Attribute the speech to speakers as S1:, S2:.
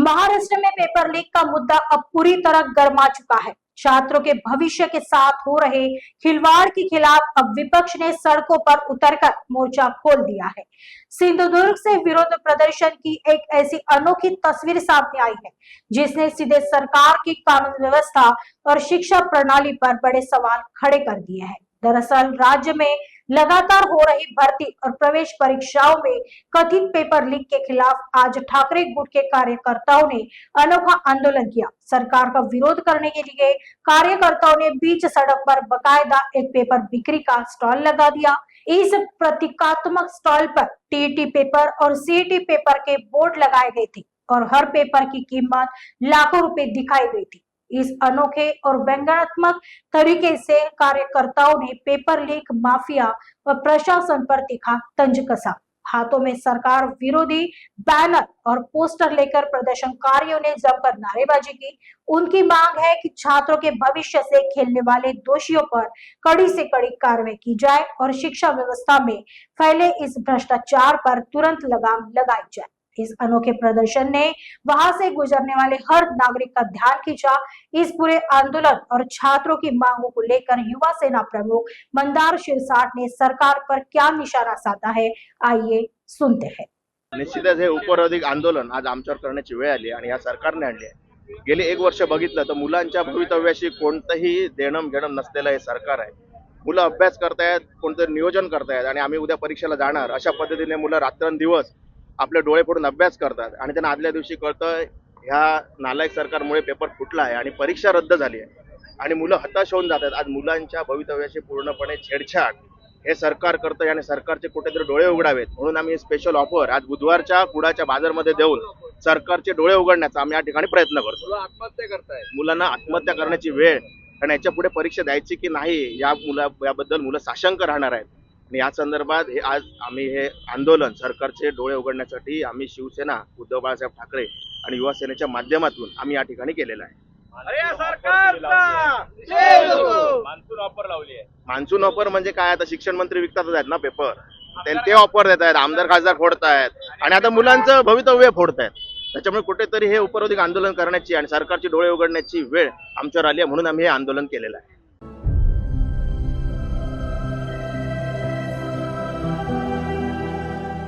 S1: महाराष्ट्र में paper leak का मुद्दा अब पूरी तरह गर्मा चुका है। छात्रों के भविष्य के साथ हो रहे खिलवाड़ के खिलाफ अब विपक्ष ने सड़कों पर उतरकर मोर्चा खोल दिया है। सिंधुदुर्ग से विरोध प्रदर्शन की एक ऐसी अनोखी तस्वीर सामने आई है जिसने सीधे सरकार की कानून व्यवस्था और शिक्षा प्रणाली पर बड़े सवाल खड़े कर दिए हैं। दरअसल राज्य में लगातार हो रही भर्ती और प्रवेश परीक्षाओं में कथित पेपर लीक के खिलाफ आज ठाकरे गुट के कार्यकर्ताओं ने अनोखा आंदोलन किया। सरकार का विरोध करने के लिए कार्यकर्ताओं ने बीच सड़क पर बकायदा एक पेपर बिक्री का स्टॉल लगा दिया। इस प्रतीकात्मक स्टॉल पर टीईटी पेपर और सीईटी पेपर के बोर्ड लगाए गए थे और हर पेपर की कीमत लाखों रुपए दिखाई गई थी। इस अनोखे और व्यंग्यात्मक तरीके से कार्यकर्ताओं ने पेपर लीक माफिया और प्रशासन पर तीखा तंज कसा। हाथों में सरकार विरोधी बैनर और पोस्टर लेकर प्रदर्शनकारियों ने जमकर नारेबाजी की। उनकी मांग है कि छात्रों के भविष्य से खेलने वाले दोषियों पर कड़ी से कड़ी कार्रवाई की जाए और शिक्षा व्यवस्था में फैले इस भ्रष्टाचार पर तुरंत लगाम लगाई जाए। इस अनोखे प्रदर्शन ने वहां से गुजरने वाले हर नागरिक का ध्यान खींचा। इस पूरे आंदोलन और छात्रों की मांगों को लेकर युवा सेना प्रमुख मंदार शिरसाट ने सरकार पर क्या निशाना साधा है, आइए सुनते हैं।
S2: निश्चितच हे उपरोधिक आंदोलन आज आमच्यावर करण्याची वेळ आली आणि या सरकारने आणली आहे। गेली 1 वर्ष बघितलं तर मुलांच्या भवितव्याशी कोणतंही देणं घेणं नसलेलं हे सरकार आहे। मुलं अभ्यास करतायत, कोणतं नियोजन करतायत आणि आम्ही उद्या परीक्षेला जाणार अशा पद्धतीने मुलं रात्रंदिवस आपले डोळे फोडून अभ्यास करतात आणि त्यांना आदल्या दिवशी कळतं ह्या नालायक सरकारमुळे पेपर फुटला आहे आणि परीक्षा रद्द झाली आहे आणि मुलं हताश होऊन जातात। आज मुलांच्या भवितव्याशी पूर्णपणे छेडछाड हे सरकार करतंय आणि सरकारचे कुठेतरी डोळे उघडावेत म्हणून आम्ही स्पेशल ऑफर आज बुधवारच्या कुडाच्या बाजारमध्ये देऊन सरकारचे डोळे उघडण्याचा आम्ही या ठिकाणी प्रयत्न करतो। मुलांना आत्महत्या करण्याची वेळ आणि याच्या पुढे परीक्षा द्यायची की नाही याबद्दल मुलं साशंक राहणार आहेत आणि या संदर्भात हे आज आम्ही हे आंदोलन सरकारचे डोळे उघडण्यासाठी आम्ही शिवसेना उद्धव बाळासाहेब ठाकरे आणि युवा सेनेच्या माध्यमातून आम्ही या ठिकाणी केलेलं आहे। मान्सून ऑफर म्हणजे काय, आता शिक्षण मंत्री विकतातच आहेत ना पेपर, ते ऑफर देत आहेत, आमदार खासदार फोडतायत आणि आता मुलांचं भवितव्य फोडतायत। त्याच्यामुळे कुठेतरी हे उपरोधिक आंदोलन करण्याची आणि सरकारचे डोळे उघडण्याची वेळ आमच्यावर आली आहे म्हणून आम्ही हे आंदोलन केलेलं आहे।